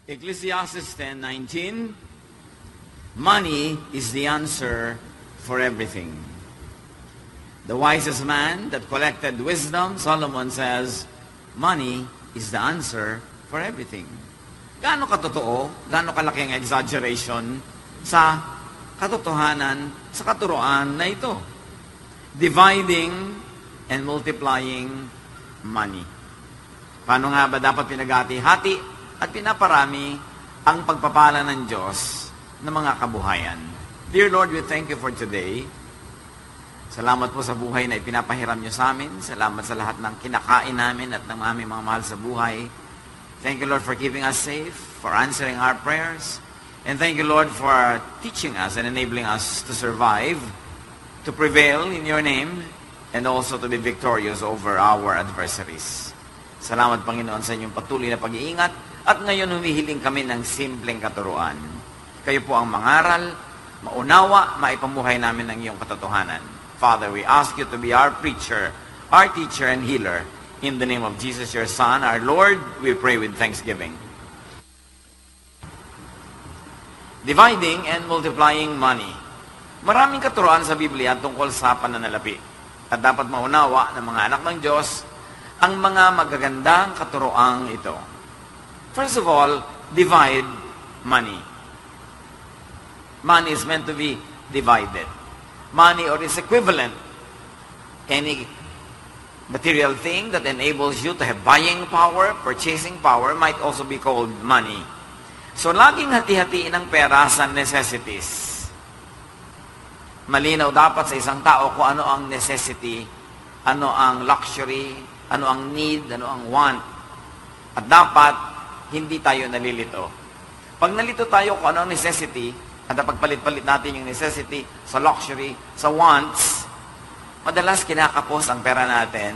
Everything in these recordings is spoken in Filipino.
Ecclesiastes 10:19, money is the answer for everything. The wisest man that collected wisdom, Solomon says, money is the answer for everything. Gaano katotoo, gaano kalaki ang exaggeration sa katotohanan, sa katuruan na ito. Dividing and multiplying money. Paano nga ba dapat pinagati-hati at pinaparami ang pagpapala ng Diyos ng mga kabuhayan? Dear Lord, we thank you for today. Salamat po sa buhay na ipinapahiram niyo sa amin. Salamat sa lahat ng kinakain namin at ng aming mga mahal sa buhay. Thank you, Lord, for keeping us safe, for answering our prayers. And thank you, Lord, for teaching us and enabling us to survive, to prevail in your name, and also to be victorious over our adversaries. Salamat, Panginoon, sa inyong patuloy na pag-iingat. At ngayon humihiling kami ng simpleng katuruan. Kayo po ang mangaral, maunawa, maipamuhay namin ang iyong katotohanan. Father, we ask you to be our preacher, our teacher and healer. In the name of Jesus, your Son, our Lord, we pray with thanksgiving. Dividing and multiplying money. Maraming katuruan sa Biblia tungkol sa pananalapi. At dapat maunawa ng mga anak ng Diyos ang mga magagandang katuroang ito. First of all, divide money. Money is meant to be divided. Money or its equivalent, any material thing that enables you to have buying power, purchasing power, might also be called money. So, laging hati-hatiin ang pera sa necessities. Malinaw dapat sa isang tao kung ano ang necessity, ano ang luxury, ano ang need, ano ang want. At dapat, hindi tayo nalilito. Pag nalito tayo kung ano ang necessity, at pagpalit-palit natin yung necessity sa luxury, sa wants, madalas kinakapos ang pera natin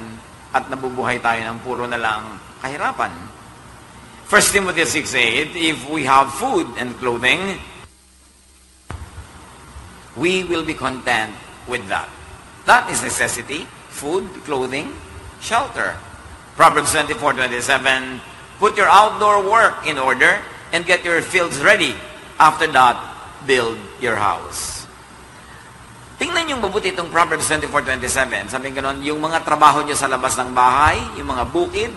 at nabubuhay tayo ng puro na lang kahirapan. 1 Timothy 6:8, if we have food and clothing, we will be content with that. That is necessity, food, clothing, shelter. Proverbs 24:27, put your outdoor work in order and get your fields ready. After that, build your house. Tingnan yung mabuti itong Proverbs 24:27. Sabi ganon, yung mga trabaho nyo sa labas ng bahay, yung mga bukid,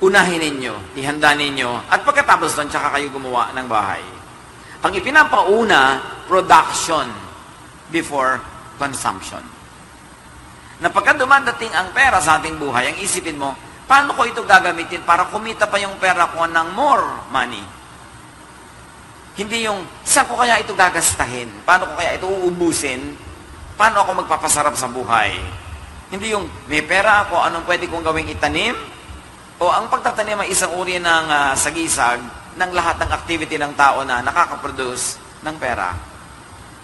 unahin ninyo, ihanda ninyo, at pagkatapos doon, tsaka kayo gumawa ng bahay. Ang ipinapauna, production before consumption. Na pagka dumadating ang pera sa ating buhay, ang isipin mo, paano ko ito gagamitin para kumita pa yung pera ko ng more money? Hindi yung, saan ko kaya ito gagastahin? Paano ko kaya ito uubusin? Paano ako magpapasarap sa buhay? Hindi yung, may pera ako, anong pwede kong gawing itanim? O ang pagtatanim ay isang uri ng sagisag ng lahat ng activity ng tao na nakakaproduce ng pera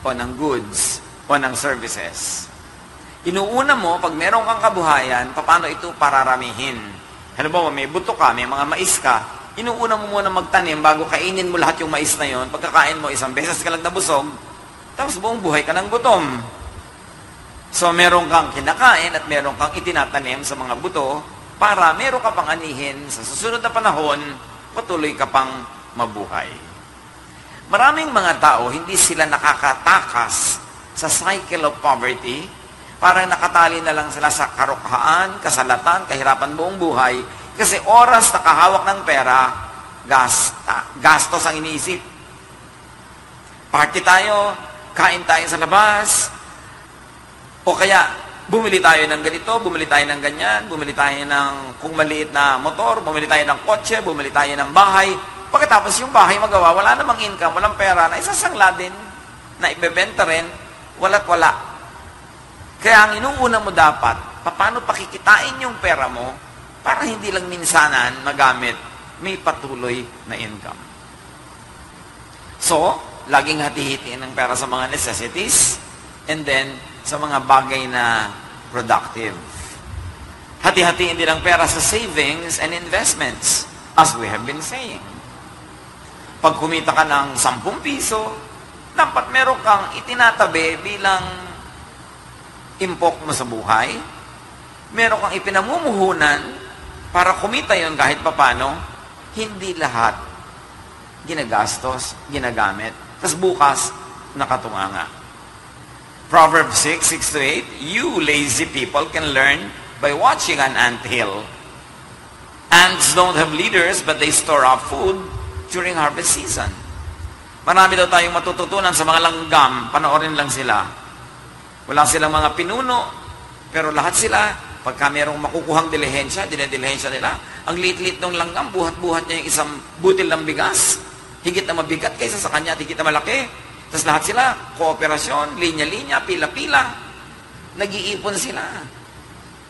o ng goods o ng services. Inuuna mo, pag meron kang kabuhayan, paano ito pararamihin? Halimbawa, may buto ka, may mga mais ka, inuuna mo muna magtanim bago kainin mo lahat yung mais na yon. Pagkakain mo, isang beses ka lang nabusog, tapos buong buhay ka ng gutom. So, meron kang kinakain at meron kang itinatanim sa mga buto para meron ka pang anihin sa susunod na panahon, patuloy ka pang mabuhay. Maraming mga tao, hindi sila nakakatakas sa cycle of poverty. Parang nakatali na lang sila sa karukhaan, kasalatan, kahirapan buong buhay. Kasi oras nakahawak ng pera, gastos ang iniisip. Party tayo, kain tayo sa labas, o kaya bumili tayo ng ganito, bumili tayo ng ganyan, bumili tayo ng kung maliit na motor, bumili tayo ng kotse, bumili tayo ng bahay. Pagkatapos yung bahay magawa, wala namang income, walang pera, na isasangla din, na ibebenta rin, wala't wala. Kaya ang inuuna mo dapat, paano pakikitain yung pera mo, para hindi lang minsanan magamit, may patuloy na income. So, laging hati-hitiin ang pera sa mga necessities, and then sa mga bagay na productive. Hati-hatiin din ang pera sa savings and investments, as we have been saying. Pag kumita ka ng 10 piso, dapat meron kang itinatabi bilang impok mo sa buhay, meron kang ipinamumuhunan para kumita yon kahit papano. Hindi lahat ginagastos, ginagamit. Tapos bukas, nakatunganga. Proverbs 6:6-8, you lazy people can learn by watching an anthill. Ants don't have leaders, but they store up food during harvest season. Marami daw tayong matututunan sa mga langgam, panoorin lang sila. Wala silang mga pinuno, pero lahat sila, pagka mayroong makukuhang dilihensya, dinedilihensya nila, ang liit-liit ng langgam, buhat-buhat niya yung isang butil ng bigas, higit na mabigat kaysa sa kanya, higit na malaki. Tapos lahat sila, kooperasyon, linya-linya, pila-pila, nag-iipon sila.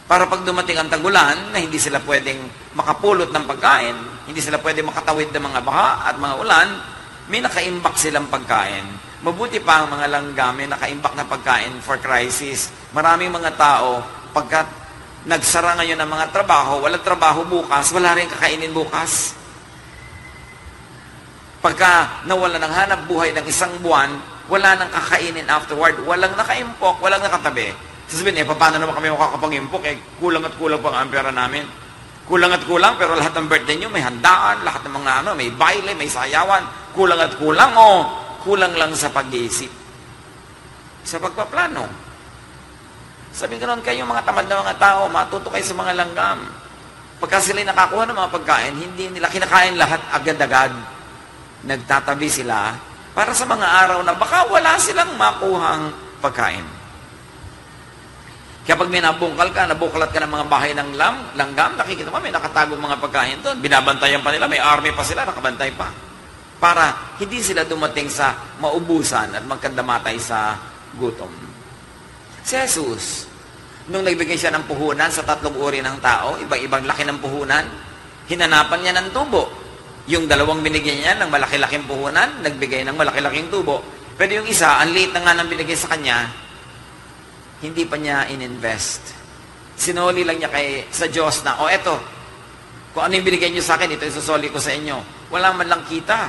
Para pag dumating ang tagulan, na hindi sila pwedeng makapulot ng pagkain, hindi sila pwedeng makatawid ng mga baha at mga ulan, may nakaimbak silang pagkain. Mabuti pa ang mga langgam, may nakaimbak na pagkain for crisis. Maraming mga tao, pagkat nagsara ngayon ang mga trabaho, walang trabaho bukas, wala rin kakainin bukas. Pagka nawala ng hanap buhay ng isang buwan, wala nang kakainin afterward, walang nakaimpok, walang nakatabi. Sasabihin, paano naman kami makakapag-impok? Kulang at kulang pa ang pera namin. Kulang at kulang, pero lahat ng birthday nyo, may handaan, lahat ng mga may baile, may sayawan. Kulang at kulang, kulang lang sa pag-iisip. Sa pagpaplano. Sabi ko noon, kayong mga tamad na mga tao, matuto kayo sa mga langgam. Pagka sila'y nakakuha ng mga pagkain, hindi nila kinakain lahat agad-agad. Nagtatabi sila para sa mga araw na baka wala silang makuhang pagkain. Kaya pag may nabungkal ka, nabuklat ka ng mga bahay ng langgam, nakikita mo, may nakatagong mga pagkain doon. Binabantayan pa nila, may army pa sila, nakabantay pa. Para hindi sila dumating sa maubusan at magkandamatay sa gutom. Si Jesus, nung nagbigay siya ng puhunan sa 3 uri ng tao, ibang-ibang laki ng puhunan, hinanapan niya ng tubo. Yung 2 binigyan niya ng malaki-laking puhunan, nagbigay ng malaki-laking tubo. Pero yung isa, ang liit na nga nang binigay sa kanya, hindi pa niya ininvest. Sinoli lang niya sa Diyos na, eto, kung ano yung binigay niyo sa akin, ito isusoli ko sa inyo. Wala man lang kita.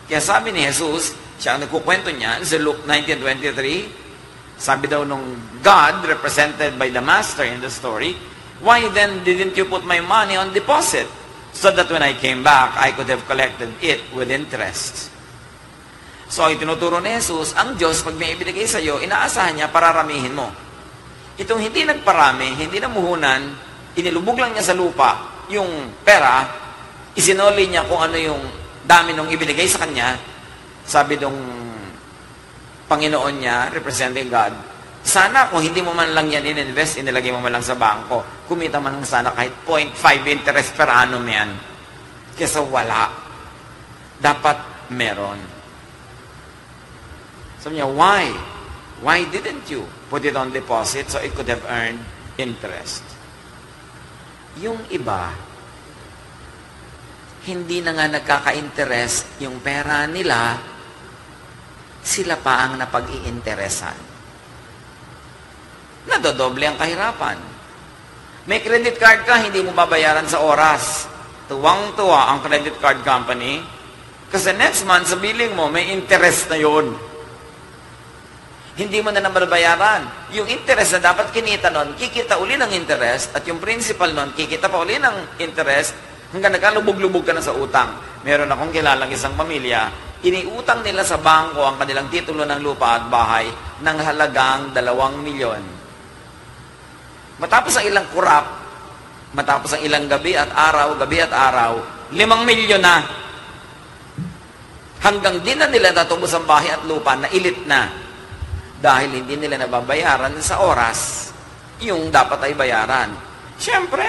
Kaya sabi ni Jesus, siya ang nagkukwento niya, sa Luke 19:23, sabi daw nung God, represented by the Master in the story, why then didn't you put my money on deposit? So that when I came back, I could have collected it with interest. So, itinuturo ni Jesus, ang Diyos, pag may ibinigay sa iyo, inaasahan niya, pararamihin mo. Itong hindi nagparami, hindi namuhunan, inilubog lang niya sa lupa yung pera, isinoli niya kung ano yung dami nung ibinigay sa kanya, sabi nung Panginoon niya, representing God, sana kung hindi mo man lang yan in-invest, inilagay mo man lang sa bangko, kumita man lang sana kahit 0.5 interest per annum yan. Kesa wala. Dapat meron. Sabi niya, why? Why didn't you put it on deposit so it could have earned interest? Yung iba, hindi na nga nagkaka-interest yung pera nila, sila pa ang napag-iinteresan. Nadodoble ang kahirapan. May credit card ka, hindi mo babayaran sa oras. Tuwang-tuwa ang credit card company kasi next month sa billing mo, may interest na yon. Hindi mo na naman bayaran. Yung interest na dapat kinita nun, kikita uli ng interest at yung principal nun, kikita pa uli ng interest hanggang nagkalubog-lubog ka na sa utang. Meron akong kilalang isang pamilya, iniutang nila sa bangko ang kanilang titulo ng lupa at bahay ng halagang 2 milyon. Matapos ang ilang kurap, matapos ang ilang gabi at araw, 5 milyon na. Hanggang di na nila natubos ang bahay at lupa na ilit na. Dahil hindi nila nababayaran sa oras yung dapat ay bayaran. Siyempre,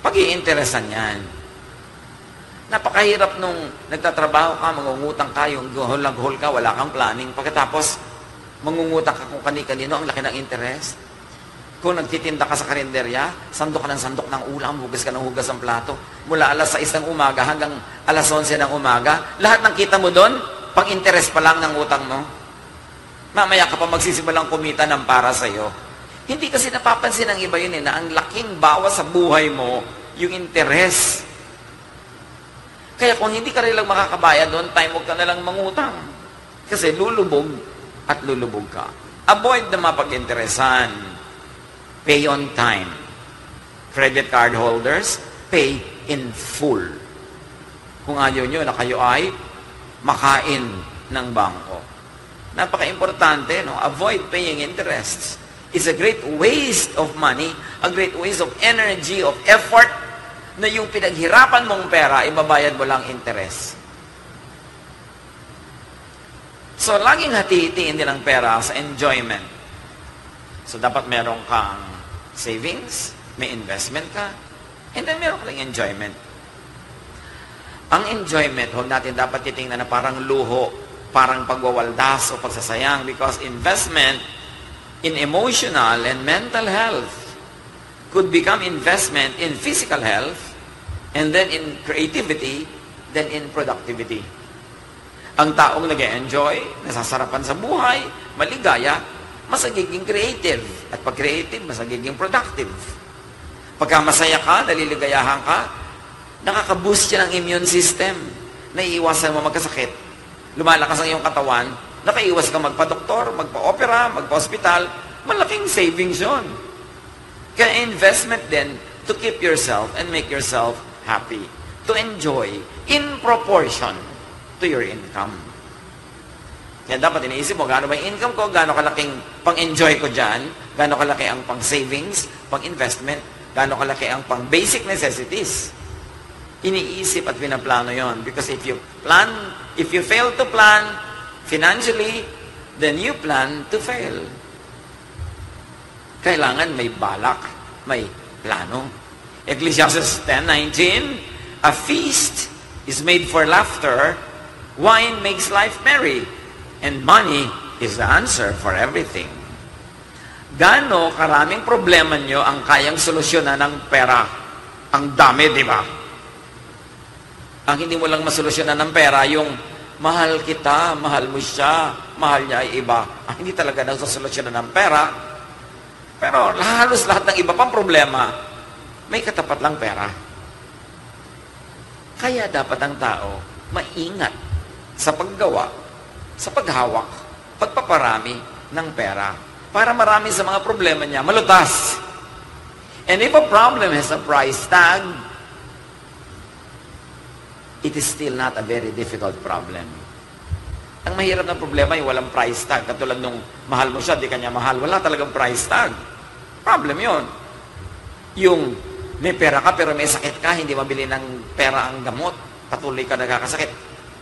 pag-iinteresan yan. Napakahirap nung nagtatrabaho ka, mangungutang ka, yung guhol ka, wala kang planning. Pagkatapos, mangungutang ka kung kani-kanino, ang laki ng interest. Kung nagtitinda ka sa karinderya, sandok ka ng sandok ng ulam, hugas ka ng hugas ng plato. Mula alas 6 ng umaga hanggang alas 11 ng umaga, lahat ng kita mo doon, pang-interest pa lang ng utang mo. Mamaya ka pa magsisimulang kumita ng para sa'yo. Hindi kasi napapansin ng iba yun na ang laking bawas sa buhay mo, yung interest. Kaya kung hindi ka rin lang makakabayad doon, time huwag ka na lang mangutang. Kasi lulubog at lulubog ka. Avoid na mapag-interesan. Pay on time. Credit card holders, pay in full. Kung ayaw nyo na kayo ay makain ng bangko. Napaka-importante, no? Avoid paying interest. It's a great waste of money, a great waste of energy, of effort, na yung pinaghirapan mong pera, ibabayad mo lang interest. So, laging hati-hitiin din ang pera sa enjoyment. So, dapat meron kang savings, may investment ka, and then meron kang enjoyment. Ang enjoyment, huwag natin dapat titingnan na parang luho, parang pagwawaldas o pagsasayang, because investment in emotional and mental health could become investment in physical health, and then in creativity, then in productivity. Ang taong nag-enjoy, nasasarapan sa buhay, maligaya, mas nagiging creative. At pag creative, mas nagiging productive. Pagka masaya ka, naliligayahan ka, nakaka-boost yan ang immune system. Naiiwasan mo magkasakit. Lumalakas ang iyong katawan, nakaiwas ka magpa-doktor, magpa-opera, magpa-hospital, malaking savings yun. Kaya investment din to keep yourself and make yourself happy. To enjoy in proportion to your income. Kaya dapat iniisip mo, gaano ba yung income ko, gaano kalaking pang-enjoy ko dyan, gaano kalaki ang pang-savings, pang-investment, gaano kalaki ang pang-basic necessities. Iniisip at pinaplano yon. Because if you fail to plan financially, then you plan to fail. Kailangan may balak, may plano. Ecclesiastes 10:19, a feast is made for laughter, wine makes life merry, and money is the answer for everything. Gaano karaming problema nyo ang kayang solusyonan ng pera? Ang dami, di ba? Ang hindi mo lang masolusyonan ng pera, yung mahal kita, mahal mo siya, mahal niya ay iba. Ang hindi talaga nasosolusyonan ng pera. Pero halos lahat ng iba pang problema, may katapat lang pera. Kaya dapat ang tao maingat sa paggawa, sa paghawak, pagpaparami ng pera. Para marami sa mga problema niya, malutas. And if a problem has a price tag, it is still not a very difficult problem. Ang mahirap na problema yung walang price tag. Katulad nung mahal mo siya, di kanya mahal. Wala talagang price tag. Problem yon. Yung may pera ka pero may sakit ka, hindi mabili ng pera ang gamot, patuloy ka nagkakasakit.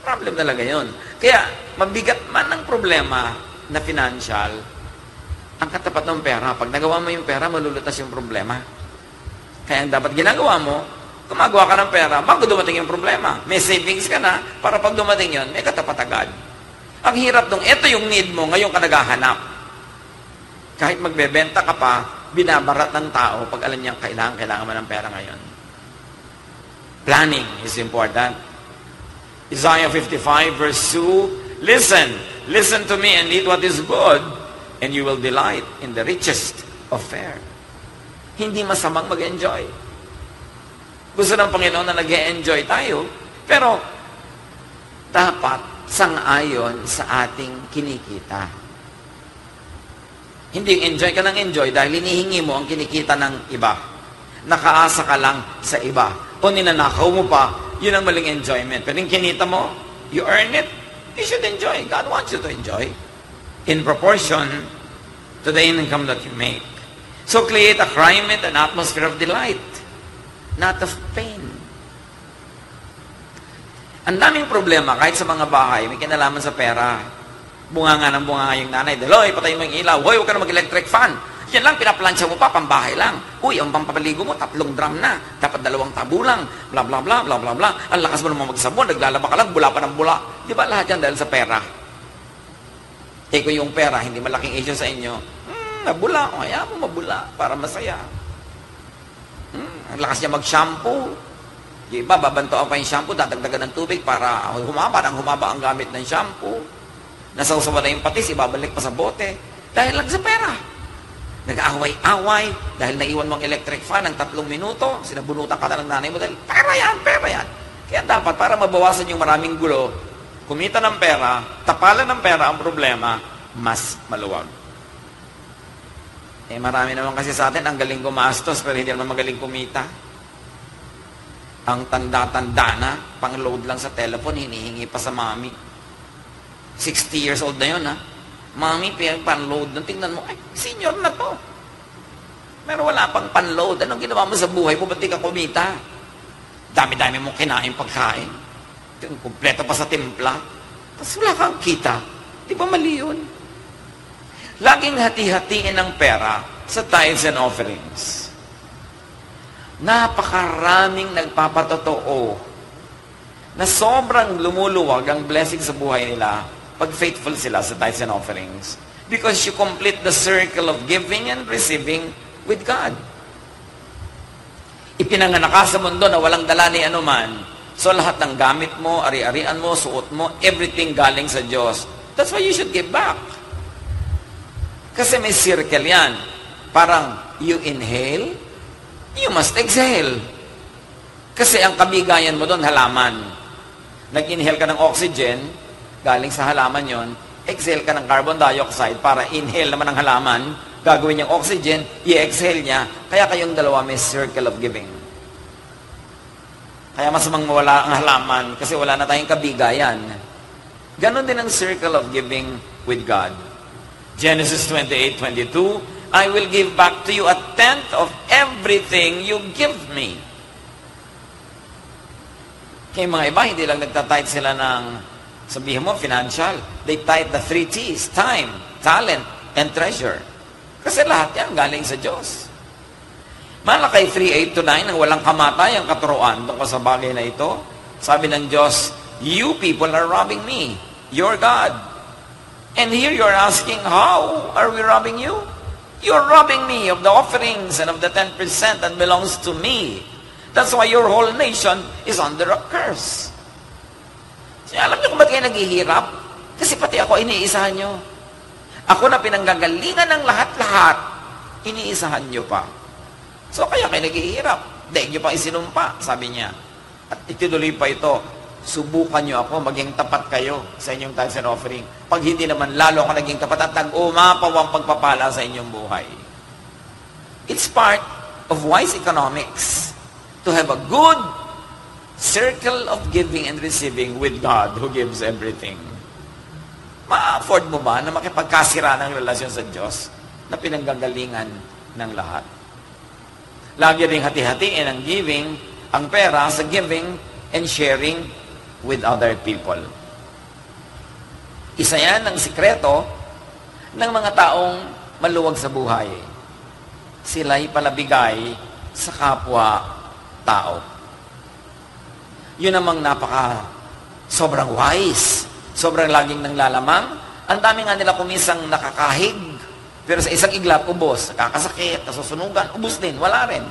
Problem talaga yon. Kaya mabigat man ang problema na financial, ang katapat ng pera, pag nagawa mo yung pera, malulutas yung problema. Kaya ang dapat ginagawa mo, gumagawa ka ng pera bago dumating yung problema. May savings ka na para pag dumating yon, may katapat agad. Ang hirap nung ito yung need mo, ngayon ka naghahanap. Kahit magbebenta ka pa, binabarat ng tao pag alam niyang kailangan mo ng pera ngayon. Planning is important. Isaiah 55 verse 2, Listen to me and eat what is good, and you will delight in the richest of fare. Hindi masamang mag-enjoy. Gusto ng Panginoon na nag-enjoy tayo, pero dapat sang-ayon sa ating kinikita. Hindi enjoy ka ng enjoy dahil hinihingi mo ang kinikita ng iba. Nakaasa ka lang sa iba. O ninanakaw mo pa, yun ang maling enjoyment. Pero yung kinita mo, you earn it, you should enjoy. God wants you to enjoy in proportion to the income that you make. So create a climate, an atmosphere of delight, not of pain. Ang daming problema, kahit sa mga bahay, may kinalaman sa pera. Bunga nga ng bunga yung nanay. Daloy, patayin mo yung ilaw. Hoy, huwag ka na mag-electric fan. Yan lang, pinaplansya mo pa, pambahay lang. Uy, ang pampapaligo mo, 3 drum na. Dapat 2 tabo lang. Bla, bla, bla, bla, bla, bla. Ang lakas mo naman magsabon, naglalaba ka lang, bula pa ng bula. Di ba lahat yan dahil sa pera? Kung yung pera, hindi malaking issue sa inyo, nabula. O, kaya mo mabula para masaya. Ang lakas niya mag-shampoo. Yung iba, babantoan pa yung shampoo, dadagdagan ng tubig para humaba ang gamit ng shampoo. Nasawsawa na yung patis, ibabalik pa sa bote. Dahil lang sa pera. Nag-aaway-away dahil naiwan mo ang electric fan ng 3 minuto, sinabunutan ka na ng nanay mo dahil pera yan. Kaya dapat, para mabawasan yung maraming gulo, kumita ng pera, tapalan ng pera ang problema, mas maluwag. Marami naman kasi sa atin, ang galing gumastos, pero hindi naman magaling kumita. Ang tanda-tanda na, pang-load lang sa telephone, hinihingi pa sa mami. 60 years old na yun, ha? Mami, pan-load. Tingnan mo, ay, senior na to. Pero wala pang pan-load. Anong ginawa mo sa buhay mo? Ba't di ka kumita? Dami-dami mong kinain pagkain. Kumpleto pa sa timpla. Tapos wala kang kita. Di ba mali yun? Laging hati-hatiin ng pera sa tithes and offerings. Napakaraming nagpapatotoo na sobrang lumuluwag ang blessing sa buhay nila pag faithful sila sa tithes and offerings. Because you complete the circle of giving and receiving with God. Ipinanganak ka sa mundo na walang dala ni anuman. So lahat ng gamit mo, ari-arian mo, suot mo, everything galing sa Diyos. That's why you should give back. Kasi may circle yan. Parang you inhale, you must exhale. Kasi ang kabigayan mo doon, halaman. Nag-inhale ka ng oxygen, galing sa halaman yon, exhale ka ng carbon dioxide para inhale naman ng halaman, gagawin niyang oxygen, i-exhale niya, kaya kayong dalawa may circle of giving. Kaya masamang mawala ang halaman kasi wala na tayong kabigayan. Ganon din ang circle of giving with God. Genesis 28:22, I will give back to you 1/10 of everything you give me. Kaya mga iba, hindi lang nagtatithe sila ng, sabihin mo, financial. They tithe the 3 T's, time, talent, and treasure. Kasi lahat yan galing sa Diyos. Malakay 3:8-9, ang walang kamatay ang katuruan tungkol sa bagay na ito. Sabi ng Diyos, you people are robbing me, your God. And here you're asking, how are we robbing you? You're robbing me of the offerings and of the 10% that belongs to me. That's why your whole nation is under a curse. So, alam niyo kung ba't kayo naghihirap? Kasi pati ako, iniisahan niyo. Ako na pinanggagalingan ng lahat-lahat, iniisahan niyo pa. So, kaya kayo naghihirap. Daig niyo pa isinumpa, sabi niya. At ituloy pa ito, subukan niyo ako, maging tapat kayo sa inyong tithes and offering. Pag hindi naman, lalo ako naging tapat at nag-umapaw ang pagpapala sa inyong buhay. It's part of wise economics to have a good circle of giving and receiving with God who gives everything. Ma-afford mo ba na makipagkasira ng relasyon sa Diyos na pinanggagalingan ng lahat? Lagi ring hati-hatiin ang giving, ang pera sa giving and sharing with other people. Isa yan ang sikreto ng mga taong maluwag sa buhay. Sila'y palabigay sa kapwa-tao. Yun namang sobrang wise, sobrang laging nanglalamang. Ang dami nga nila kumisang nakakahig, pero sa isang iglap, ubos. Nakakasakit, nasusunugan, ubos din, wala rin.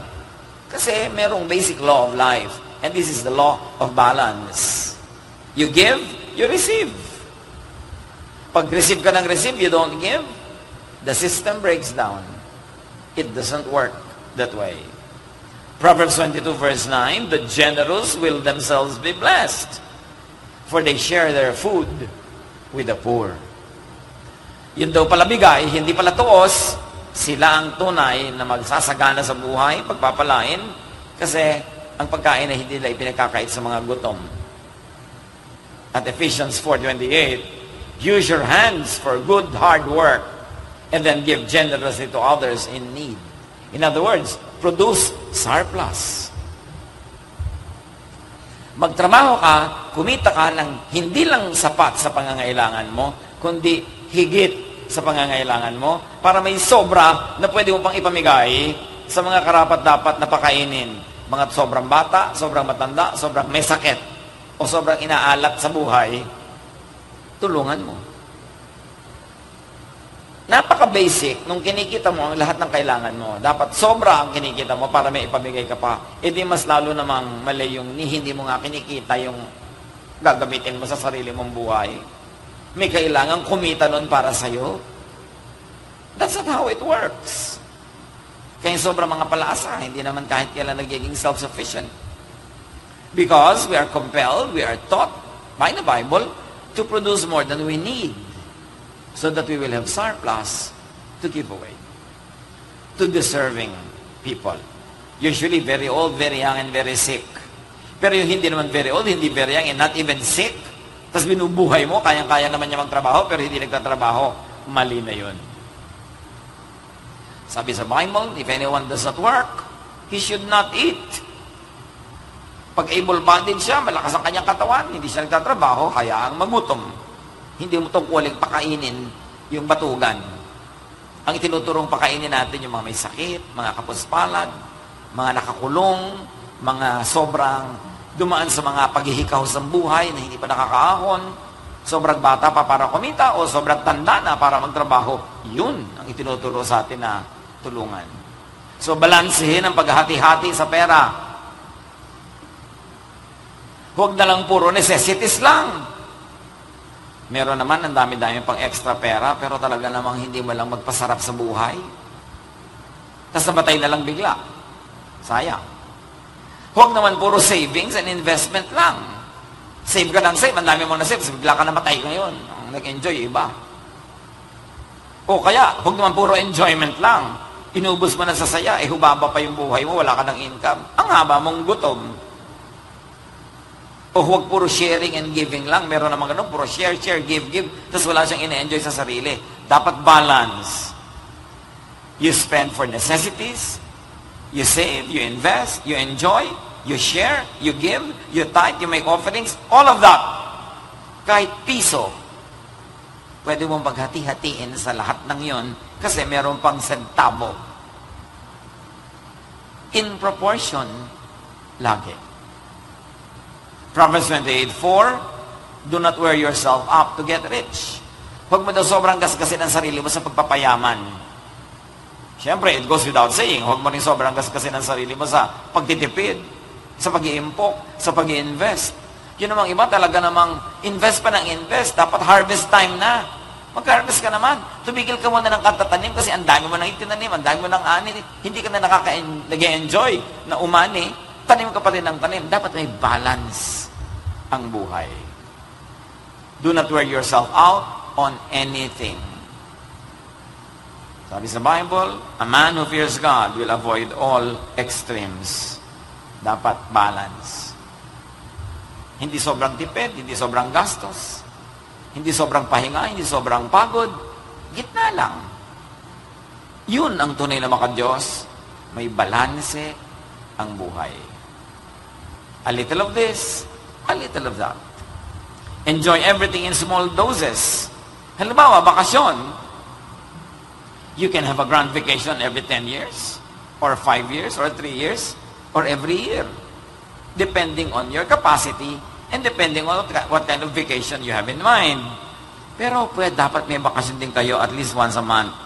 Kasi merong basic law of life. And this is the law of balance. You give, you receive. Pag receive ka ng receive, you don't give, the system breaks down. It doesn't work that way. Proverbs 22 verse 9, the generous will themselves be blessed, for they share their food with the poor. Yun daw pala bigay, hindi pala tuos, sila ang tunay na magsasagana sa buhay, pagpapalain, kasi ang pagkain na hindi nila ipinagkakait sa mga gutom. At Ephesians 4:28, use your hands for good hard work and then give generously to others in need. In other words, produce surplus. Magtrabaho ka, kumita ka ng hindi lang sapat sa pangangailangan mo, kundi higit sa pangangailangan mo para may sobra na pwede mo pang ipamigay sa mga karapat-dapat na pakainin. Mga sobrang bata, sobrang matanda, sobrang may sakit, o sobrang inaalat sa buhay, tulungan mo. Napaka-basic, nung kinikita mo ang lahat ng kailangan mo, dapat sobra ang kinikita mo para may ipamigay ka pa. E di mas lalo namang mali yung hindi mo nga kinikita yung gagamitin mo sa sarili mong buhay. May kailangan kumita nun para sa'yo. That's not how it works. Kaya sobrang mga palaasa, hindi naman kahit kailan nagiging self-sufficient. Because we are compelled, we are taught by the Bible to produce more than we need so that we will have surplus to give away to deserving people. Usually very old, very young, and very sick. Pero yung hindi naman very old, hindi very young, and not even sick, Tapos binubuhay mo, kayang-kaya naman niya magtrabaho, pero hindi nagtatrabaho. Mali na yun. Sabi sa Bible, if anyone does not work, he should not eat. Pag able-bodied siya, malakas ang kanyang katawan, hindi siya nagtatrabaho, hayaang magutom. Hindi mo tungkuling pakainin yung batugan. Ang itinuturong pakainin natin yung mga may sakit, mga kapuspalad, mga nakakulong, mga sobrang dumaan sa mga paghihikaw sa buhay na hindi pa nakakaahon, sobrang bata pa para kumita o sobrang tanda na para magtrabaho. Yun ang itinuturo sa atin na tulungan. So, balansehin ang paghahati-hati sa pera. Huwag na lang puro necessities lang. Meron naman, ang dami-dami pang extra pera, pero talaga namang hindi mo lang magpasarap sa buhay. Tapos namatay na lang bigla. Sayang. Huwag naman puro savings and investment lang. Save ka ng save, ang dami mo na save, bigla ka namatay ngayon. Ang nag-enjoy, iba. O kaya, huwag naman puro enjoyment lang. Inubos mo na sa saya, hubaba pa yung buhay mo, wala ka ng income. Ang haba mong gutom. O huwag puro sharing and giving lang. Meron naman ganun, puro share, give. Tapos wala siyang ine-enjoy sa sarili. Dapat balance. You spend for necessities, you save, you invest, you enjoy, you share, you give, you tithe, you make offerings, all of that. Kahit piso, pwede mong paghati-hatiin sa lahat ng yon kasi meron pang sentabo. In proportion, lagi. Proverbs 28:4, do not wear yourself up to get rich. Huwag mo daw sobrang gasgasin ang sarili mo sa pagpapayaman. Siyempre, it goes without saying, huwag mo rin sobrang gasgasin ang sarili mo sa pagtitipid, sa pag-iimpok, sa pag-i-invest. Yun namang iba, talaga namang invest pa ng invest. Dapat harvest time na. Mag-harvest ka naman. Tumigil ka muna ng katatanim kasi ang dami mo nang itinanim, ang dami mo nang ani. Hindi ka na nag-enjoy na umani. Tanim ka pa rin ng tanim. Dapat may balance ang buhay. Do not wear yourself out on anything. Sabi sa Bible, a man who fears God will avoid all extremes. Dapat balance. Hindi sobrang tipid, hindi sobrang gastos, hindi sobrang pahinga, hindi sobrang pagod. Gitna lang. Yun ang tunay na maka-Diyos. May balanse ang buhay. A little of this, a little of that. Enjoy everything in small doses. Halimbawa, bakasyon. You can have a grand vacation every 10 years, or 5 years, or 3 years, or every year. Depending on your capacity, and depending on what kind of vacation you have in mind. Pero dapat may bakasyon din kayo at least once a month.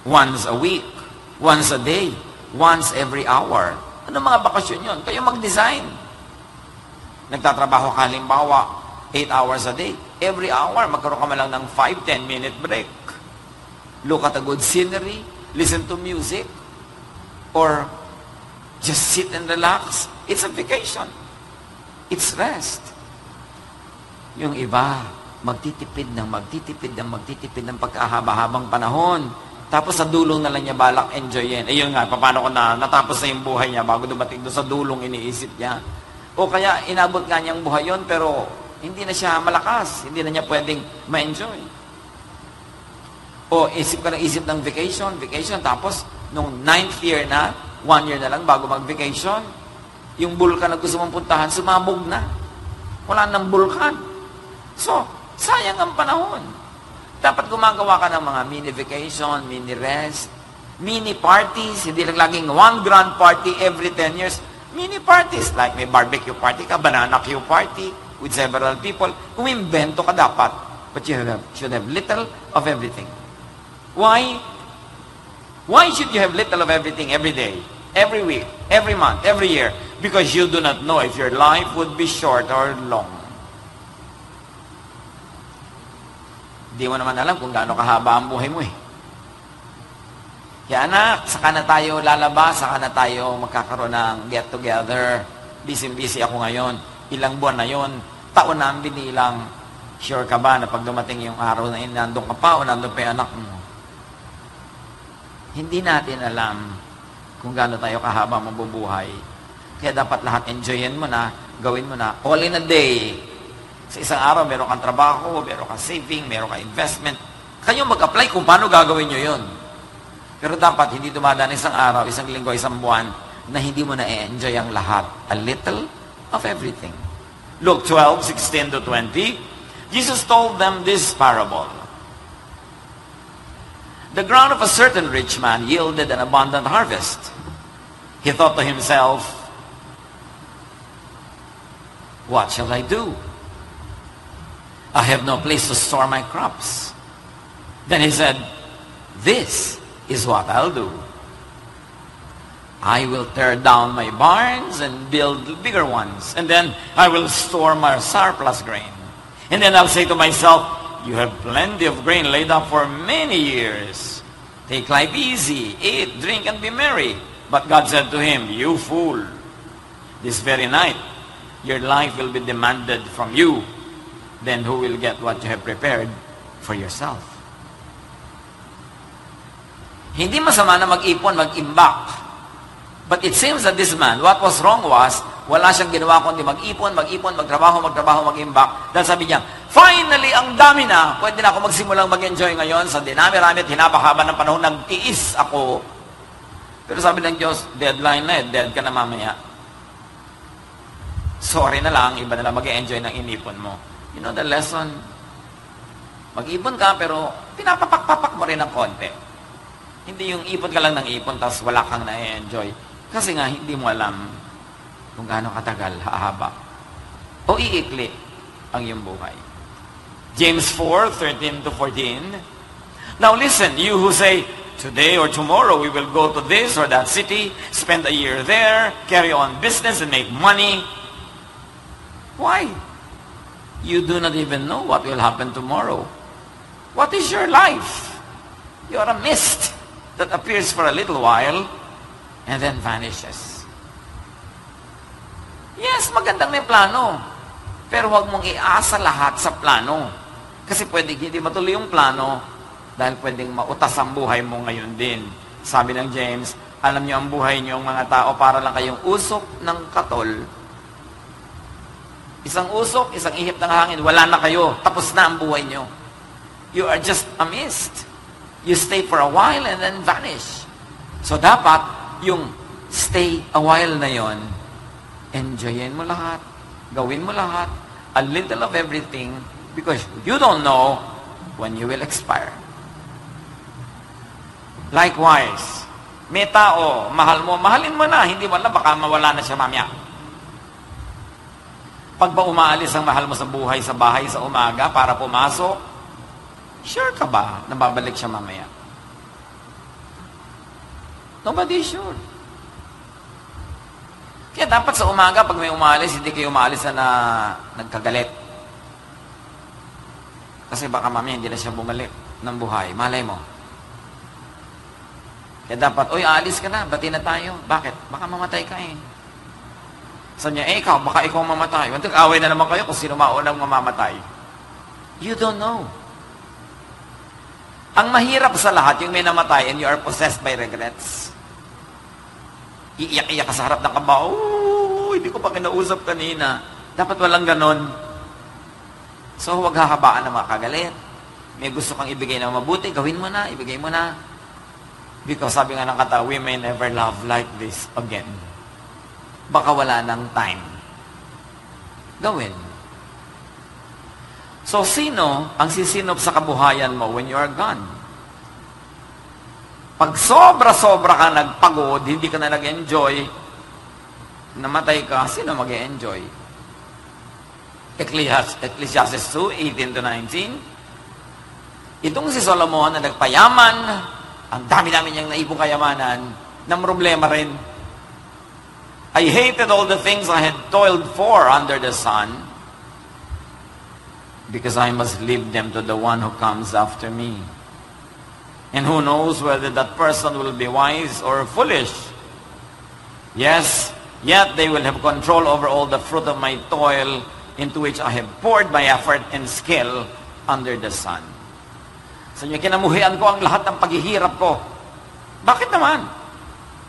Once a week. Once a day. Once every hour. Ano mga bakasyon yun? Kayo mag-design. Nagtatrabaho ka halimbawa 8 hours a day. Every hour, magkaroon ka man lang ng 5-10 minute break. Look at a good scenery. Listen to music. Or just sit and relax. It's a vacation. It's rest. Yung iba, magtitipid ng pagkahaba-habang panahon. Tapos sa dulong na lang niya balak enjoyin. Yun nga, paano ko natapos na yung buhay niya bago dumating doon sa dulong iniisip niya. O kaya inabot nga niyang buhay yun, pero hindi na siya malakas. Hindi na niya pwedeng ma-enjoy. O isip ka ng isip ng vacation, tapos nung 9th year na, 1 year na lang bago mag-vacation, yung bulkan na gusto mong puntahan, sumabog na. Wala nang bulkan. So, sayang ang panahon. Dapat gumagawa ka ng mga mini vacation, mini rest, mini parties, hindi lang laging one grand party every 10 years. Mini parties, like may barbecue party ka, banana cue party with several people. Umimbento ka dapat, but you should have little of everything. Why? Why should you have little of everything every day, every week, every month, every year? Because you do not know if your life would be short or long. Di mo naman alam kung gaano kahaba ang buhay mo eh. Kaya anak, saka na tayo lalabas, saka na tayo magkakaroon ng get together. Busy ako ngayon. Ilang buwan na yon, taon na ang binilang. Sure ka ba na pag dumating yung araw na yun, nandun ka pa o nandun pa yung anak mo? Hindi natin alam kung gaano tayo kahaba mabubuhay. Kaya dapat lahat enjoyin mo na, gawin mo na, all in a day. Sa isang araw, meron kang trabaho, meron kang saving, meron kang investment. Kayo mag-apply kung paano gagawin nyo yun. Pero dapat hindi dumadaan isang araw, isang linggo, isang buwan na hindi mo na-enjoy ang lahat. A little of everything. Luke 12:16-20, Jesus told them this parable. The ground of a certain rich man yielded an abundant harvest. He thought to himself, what shall I do? I have no place to store my crops. Then he said, this is what I'll do. I will tear down my barns and build bigger ones. And then I will store my surplus grain. And then I'll say to myself, you have plenty of grain laid up for many years. Take life easy, eat, drink, and be merry. But God said to him, you fool, this very night your life will be demanded from you. Then who will get what you have prepared for yourself? Hindi masama na mag-ipon, mag-imbak. But it seems that this man, what was wrong was, wala siyang ginawa kundi mag-ipon, magtrabaho, mag-imbak. Dahil sabi niya, finally, ang dami na, pwede na ako magsimulang mag-enjoy ngayon sa dinami-rami at hinapahaba ng panahon, nagtiis ako. Pero sabi ng Diyos, deadline na, dead ka na mamaya. Sorry na lang, iba na lang mag-enjoy ng inipon mo. You know the lesson? Mag-ipon ka, pero pinapapak-papak mo rin ng konti. Hindi yung ipon ka lang ng ipon, tapos wala kang na-enjoy. Kasi nga, hindi mo alam kung gaano katagal, hahaba. O iikli ang iyong buhay. James 4:13-14. Now listen, you who say, today or tomorrow we will go to this or that city, spend a year there, carry on business and make money. Why? You do not even know what will happen tomorrow. What is your life? You are a mist that appears for a little while and then vanishes. Yes, magandang may plano. Pero huwag mong iasa lahat sa plano. Kasi pwedeng hindi matuloy yung plano dahil pwedeng mautas ang buhay mo ngayon din. Sabi ng James, alam niyo ang buhay niyo mga tao para lang kayong usok ng katol. Isang usok, isang ihip ng hangin, wala na kayo. Tapos na ang buhay niyo. You are just a mist. You stay for a while and then vanish. So dapat, yung stay a while na yon, enjoyin mo lahat, gawin mo lahat, a little of everything, because you don't know when you will expire. Likewise, may tao, mahal mo, mahalin mo na, hindi wala, baka mawala na siya mamaya. Pag ba umaalis ang mahal mo sa buhay, sa bahay, sa umaga, para pumasok, sure ka ba na babalik siya mamaya? Nobody sure. Kaya dapat sa umaga, pag may umaalis, hindi kayo umaalis na nagkagalit. Kasi baka mamaya hindi na siya bumalik ng buhay. Malay mo. Kaya dapat, oy, aalis ka na, bati na tayo. Bakit? Baka mamatay ka eh. Sabi niya, ikaw, baka ikaw mamatay. Away na naman kayo kung sino maunang mamamatay. You don't know. Ang mahirap sa lahat, yung may namatay and you are possessed by regrets. Iiyak-iyak ka sa harap ng kaba, hindi ko pa kinausap kanina. Dapat walang ganon. So, huwag hahabaan ng mga kagalit. May gusto kang ibigay na mabuti, gawin mo na, ibigay mo na. Because sabi nga ng kata, we may never love like this again. Baka wala ng time. Gawin. So, sino ang sisinop sa kabuhayan mo when you are gone? Pag sobra-sobra ka nagpagod, hindi ka na nag-enjoy, namatay ka, sino mag-enjoy? Ecclesiastes 2:18-19. Itong si Solomon na nagpayaman, ang dami-dami niyang naipong kayamanan, ng problema rin. I hated all the things I had toiled for under the sun because I must leave them to the one who comes after me. And who knows whether that person will be wise or foolish. Yes, yet they will have control over all the fruit of my toil into which I have poured my effort and skill under the sun. Sa inyo, kinamuhian ko ang lahat ng paghihirap ko. Bakit naman?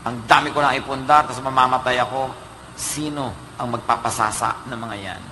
Ang dami ko na ipundar, tapos mamamatay ako. Sino ang magpapasasa ng mga yan?